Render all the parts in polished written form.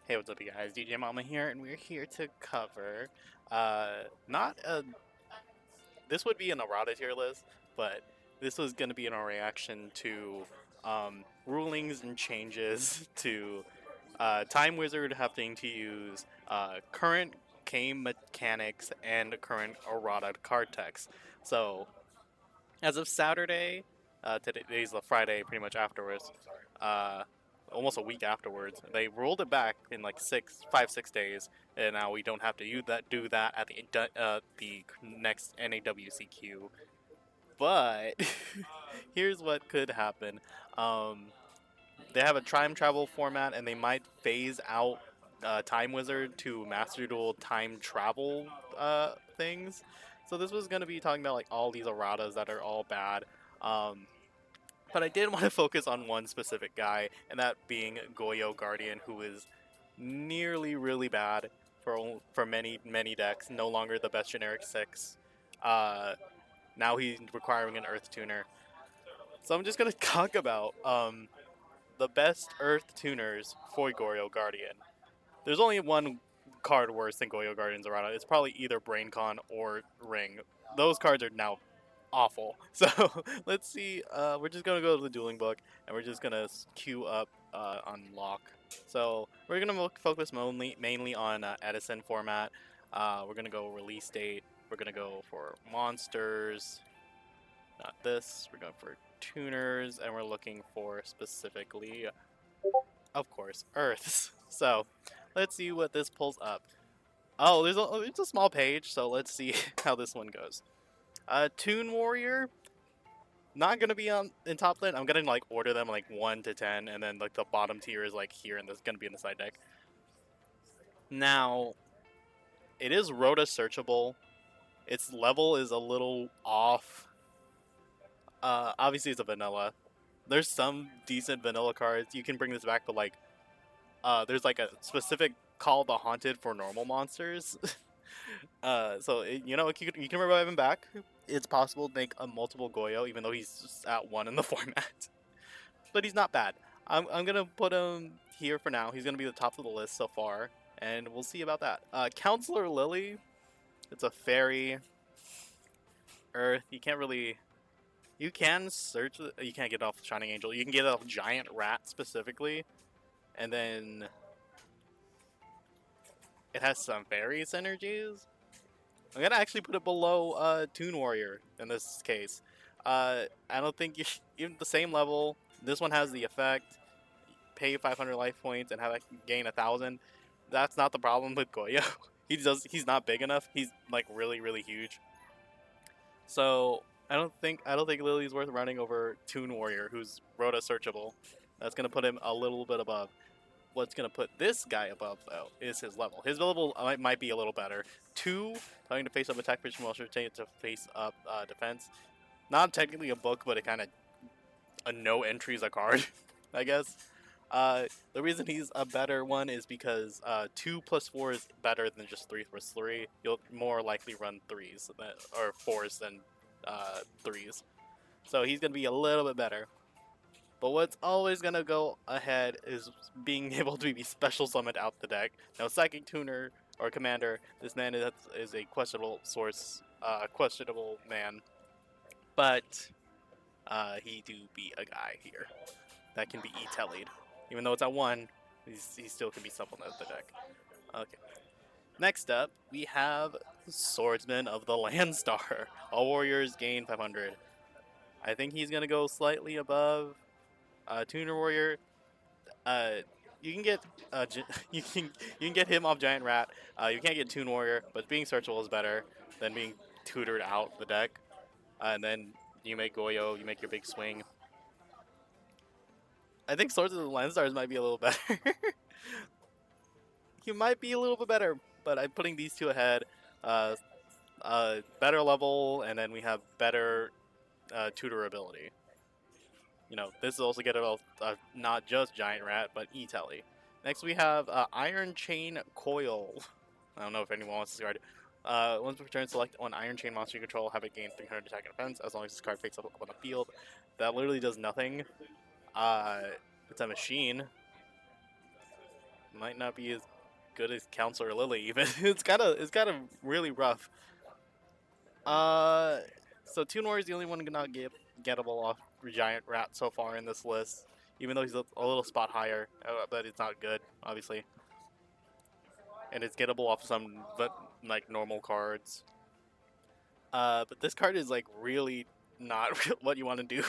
Hey, what's up, you guys? DJMama here, and we're here to cover, not a. This would be an errata tier list, but this was going to be in our reaction to rulings and changes to Time Wizard having to use current game mechanics and current errata card text. So, as of Saturday, today's the Friday, pretty much afterwards. Uh, Almost a week afterwards, they rolled it back in like 6 days, and now we don't have to do that at the next NAWCQ. But here's what could happen. Um, they have a time travel format, and they might phase out Time Wizard to Master Duel time travel things. So this was gonna be talking about like all these erratas that are all bad. Um, but I did want to focus on one specific guy, and that being Goyo Guardian, who is nearly really bad for many decks. No longer the best generic 6. Uh, Now he's requiring an Earth tuner. So I'm just gonna talk about the best Earth tuners for Goyo Guardian. There's only one card worse than Goyo Guardian's errata. It's probably either BrainCon or Ring. Those cards are now awful. So let's see. We're just gonna go to the dueling book, and we're just gonna queue up unlock. So we're gonna focus mainly on Edison format. We're gonna go release date. We're gonna go for monsters. Not this. We're going for tuners, and we're looking for specifically, of course, Earths. So let's see what this pulls up. Oh, it's a small page, so let's see how this one goes. Toon Warrior, not gonna be in top lane. I'm gonna like order them like 1 to 10, and then like the bottom tier is like here, and this is gonna be in the side deck. Now, it is rota searchable. Its level is a little off. Obviously it's a vanilla. There's some decent vanilla cards. You can bring this back, but like, there's like a specific Call the Haunted for normal monsters. So you can revive him back. It's possible to make a multiple Goyo, even though he's just at 1 in the format. But he's not bad. I'm gonna put him here for now. He's gonna be the top of the list so far, and we'll see about that. Counselor Lily, it's a fairy. Earth. You can't really. You can search. You can't get off Shining Angel. You can get off Giant Rat specifically, and then it has some fairy synergies. I'm gonna actually put it below Toon Warrior in this case. I don't think even the same level. This one has the effect. Pay 500 life points and have it gain 1,000. That's not the problem with Goyo. He's not big enough. He's like really huge. So I don't think Lily's worth running over Toon Warrior, who's Rota searchable. That's gonna put him a little bit above. What's gonna put this guy above though is his level. His level might be a little better. 2, having to face up attack position while rotating to face up defense. Not technically a book, but it kind of a no entry is a card, I guess. The reason he's a better one is because 2 plus 4 is better than just 3 plus 3. You'll more likely run 3s or 4s than 3s. So he's going to be a little bit better. But what's always going to go ahead is being able to be special summoned out the deck. Now, Psychic Tuner or Commander, this man is a questionable source, questionable man. But he do be a guy here that can be E-tellied. Even though it's at 1, he still can be summoned out the deck. Okay. Next up, we have Swordsman of the Landstar. All warriors gain 500. I think he's gonna go slightly above Tuner Warrior. You can get you can get him off Giant Rat. You can't get Toon Warrior, but being searchable is better than being tutored out the deck. And then you make Goyo, you make your big swing. I think Swords of the Landstars might be a little better. He might be a little bit better, but I'm putting these two ahead. Better level, and then we have better tutor ability. You know, this is also get not just Giant Rat, but E-Telly. Next we have Iron Chain Coil. I don't know if anyone wants to discard it. Once per turn, select one Iron Chain monster you control, have it gain 300 attack and defense, as long as this card face up on the field. That literally does nothing. It's a machine. might not be as good as Counselor Lily even. It's kind of really rough. So Toon Warrior is the only one not gettable off Giant Rat so far in this list, even though he's a little spot higher, but it's not good, obviously. And it's gettable off some, but like normal cards. But this card is like really not what you want to do.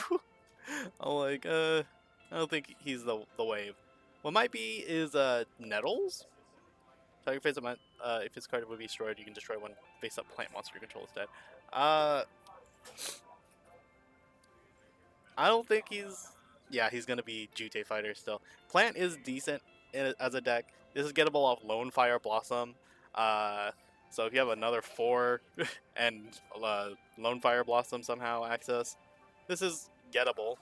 I'm like, I don't think he's the wave. What might be is Nettles. Target face up, if his card would be destroyed, you can destroy one face-up plant monster you control instead. I don't think he's... Yeah, he's going to be Jute Fighter still. Plant is decent as a deck. This is gettable off Lone Fire Blossom. So if you have another 4 and Lone Fire Blossom somehow access, this is gettable.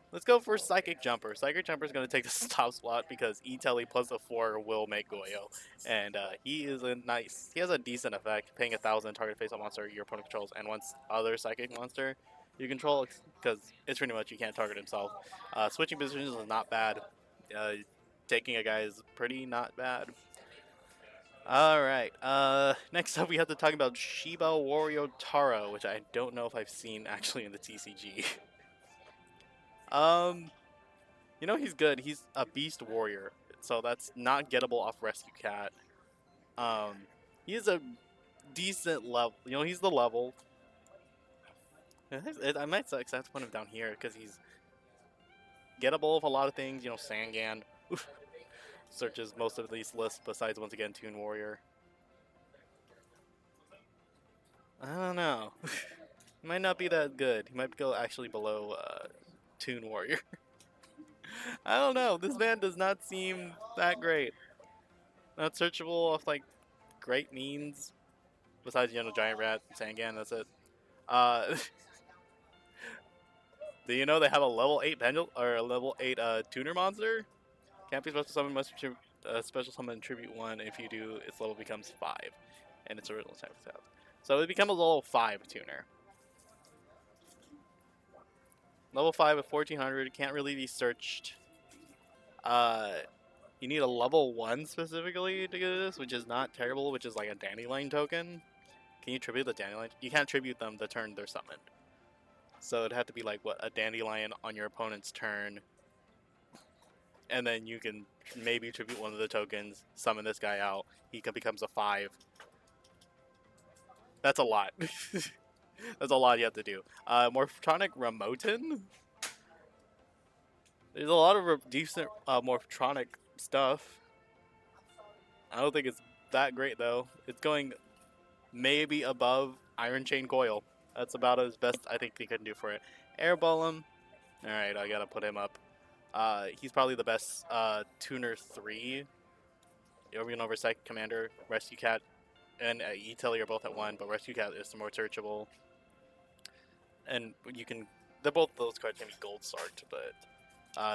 Let's go for Psychic Jumper. Psychic Jumper is going to take the top slot because E-Telly plus a 4 will make Goyo. And he is he has a decent effect, paying 1,000 target face-up monster your opponent controls, and once other Psychic monster you control, because it's pretty much you can't target himself. Switching positions is not bad. Taking a guy is pretty not bad. Alright, next up we have to talk about Shiba Wario Taro, which I don't know if I've seen actually in the TCG. You know he's good. He's a Beast Warrior, so that's not gettable off Rescue Cat. He is a decent level. You know, he's the level. I might have to put him down here because he's gettable of a lot of things. You know, Sangan searches most of these lists besides, once again, Toon Warrior. I don't know. He might not be that good. He might go actually below Toon Warrior. I don't know. This man does not seem that great. Not searchable off like great means. Besides, you know, Giant Rat, Sangan, that's it. Do you know they have a level 8 pendulum or a level 8 tuner monster? Can't be special summon, must special summon tribute 1. If you do, its level becomes 5. And its original attack is out. So it becomes a level 5 tuner. Level 5 at 1400, can't really be searched. You need a level 1 specifically to get this, which is not terrible, which is like a Dandelion token. Can you tribute the Dandelion? You can't tribute them the turn they're summoned. So it'd have to be like, what, a Dandelion on your opponent's turn. And then you can maybe tribute one of the tokens, summon this guy out. He becomes a 5. That's a lot. That's a lot you have to do. Morphotronic Remotin? There's a lot of decent Morphotronic stuff. I don't think it's that great, though. It's going maybe above Iron Chain Coil. That's about as best I think they can do for it. Air Golem. Alright, I gotta put him up. He's probably the best Tuner 3. Even over Psychic Commander, Rescue Cat, and E-Telly are both at 1, but Rescue Cat is more searchable. And you can... both those cards can be gold sarked, but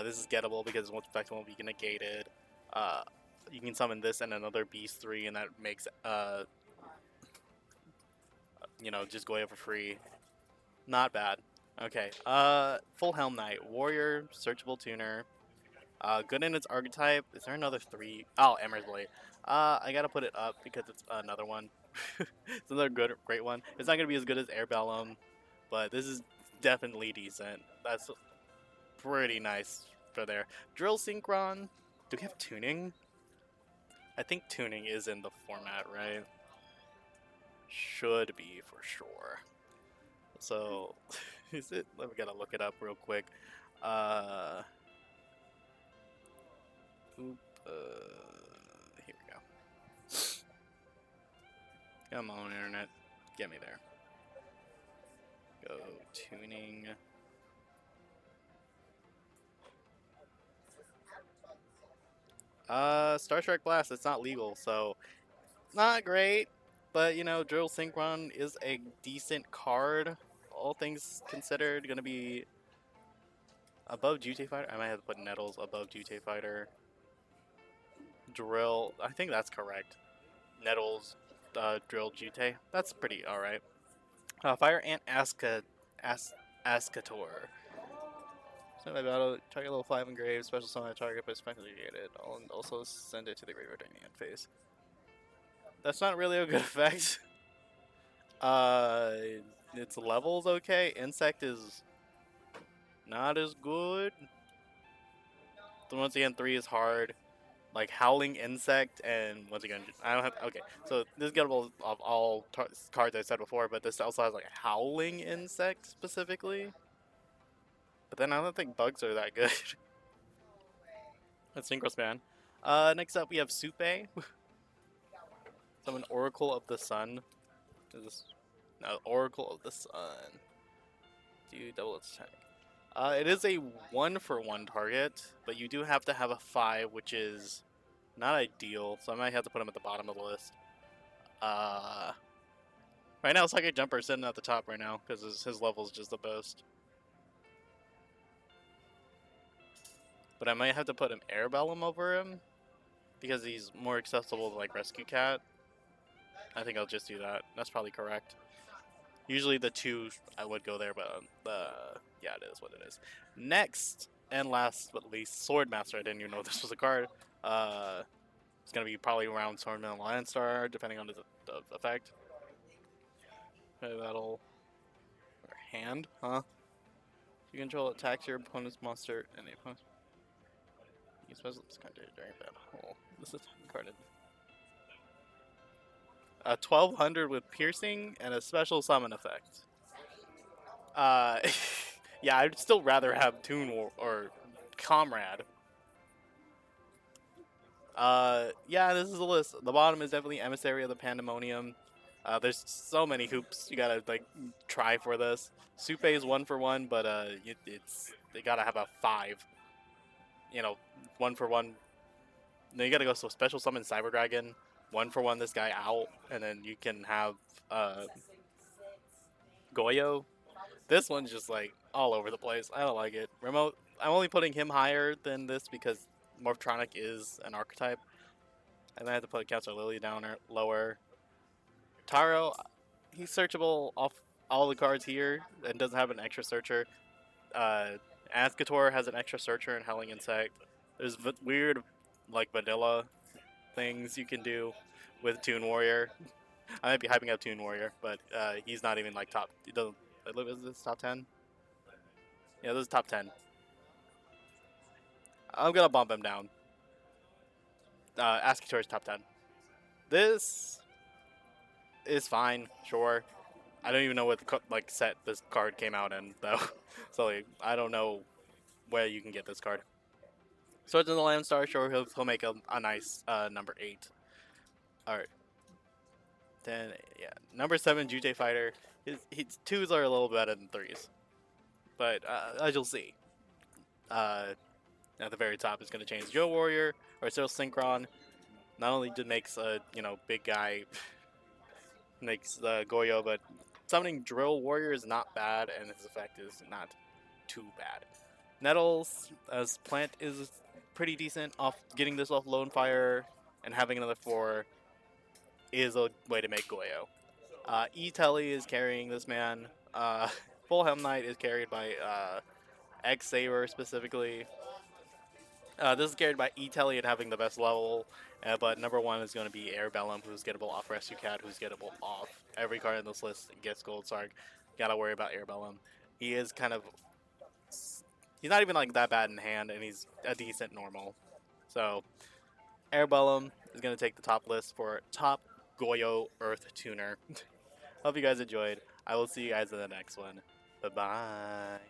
this is gettable because one effect won't be negated. You can summon this and another Beast 3, and that makes, you know, just go for free. Not bad. Okay, Full Helm Knight, Warrior, searchable tuner. Good in its archetype. Is there another 3? Oh, Emer's Blade. I gotta put it up because it's another one. It's another great one. It's not gonna be as good as Air Bellum, but this is definitely decent. That's pretty nice for there. Drill Synchron. Do we have tuning? I think tuning is in the format, right? Should be for sure. So, is it? We gotta look it up real quick. Here we go. Come on, internet. Get me there. Go tuning. Star Trek Blast, it's not legal, so not great. But, you know, Drill Synchron is a decent card. All things considered, gonna be above Jute Fighter. I might have to put Nettles above Jute Fighter. Drill, I think that's correct. Nettles, Drill, Jute. That's pretty alright. Fire Ant Ascator. Send my battle, target level 5 engraved, special summon a target but speculated. I'll also send it to the graveyard in the phase. That's not really a good effect. Its level's okay. Insect is not as good. So once again, 3 is hard. Like Howling Insect and once again, I don't have. Okay, so this is gettable of all cards I said before, but this also has like Howling Insect specifically. But then I don't think bugs are that good. That's Synchro Span. Next up we have Supe. Summon Oracle of the Sun. Is this? No, Oracle of the Sun. Do double its attack. It is a 1-for-1 target, but you do have to have a 5, which is not ideal, so I might have to put him at the bottom of the list. Right now, Psychic Jumper is sitting at the top right now, because his level is just the best. But I might have to put an Airbellum over him, because he's more accessible to like Rescue Cat. I think I'll just do that. That's probably correct. Usually the 2 I would go there, but yeah, it is what it is. Next and last but least, Swordmaster. I didn't even know this was a card. It's gonna be probably around Swordman and Lion Star, depending on the effect. Okay, that'll hand, huh? You control attacks your opponent's monster and the opponent's. You special this card during battle. This is carded. 1200 with piercing and a special summon effect. Yeah, I'd still rather have Toon or Comrade. Yeah, this is the list. The bottom is definitely Emissary of the Pandemonium. There's so many hoops you gotta like try for this. Supe is 1-for-1, but they gotta have a 5. You know, 1-for-1. Then you gotta go so special summon Cyber Dragon, 1-for-1 this guy out, and then you can have Goyo. This one's just like all over the place. I don't like it. Remote. I'm only putting him higher than this because Morphtronic is an archetype. And I have to put Counselor Lily down or lower. Taro, he's searchable off all the cards here and doesn't have an extra searcher. Azcator has an extra searcher and Howling Insect. There's weird, like, vanilla things you can do with Toon Warrior. I might be hyping up Toon Warrior, but he's not even, like, top. He doesn't. Is this top 10? Yeah, this is top 10. I'm gonna bump him down. Azcator's top 10. This is fine, sure. I don't even know what like set this card came out in though, so like, I don't know where you can get this card. Swords in the Land Star, sure, he'll make a nice number 8. All right. Then yeah, number 7 Jute Fighter. His 2s are a little better than 3s, but as you'll see, at the very top is going to change. Joe Warrior or still Synchron. Not only makes a big guy makes Goyo, but summoning Drill Warrior is not bad, and his effect is not too bad. Nettles as plant is pretty decent. Off getting this off Lone Fire and having another 4 is a way to make Goyo. E-Telly is carrying this man. Full Helm Knight is carried by X-Saber specifically. This is carried by E-Telly and having the best level, but number 1 is going to be Airbellum, who's gettable off Rescue Cat, who's gettable off every card in this list gets Gold Sark. Gotta worry about Airbellum. He is kind of... He's not even like that bad in hand, and he's a decent normal. So, Airbellum is going to take the top list for top Goyo Earth Tuner. Hope you guys enjoyed. I will see you guys in the next one. Bye-bye.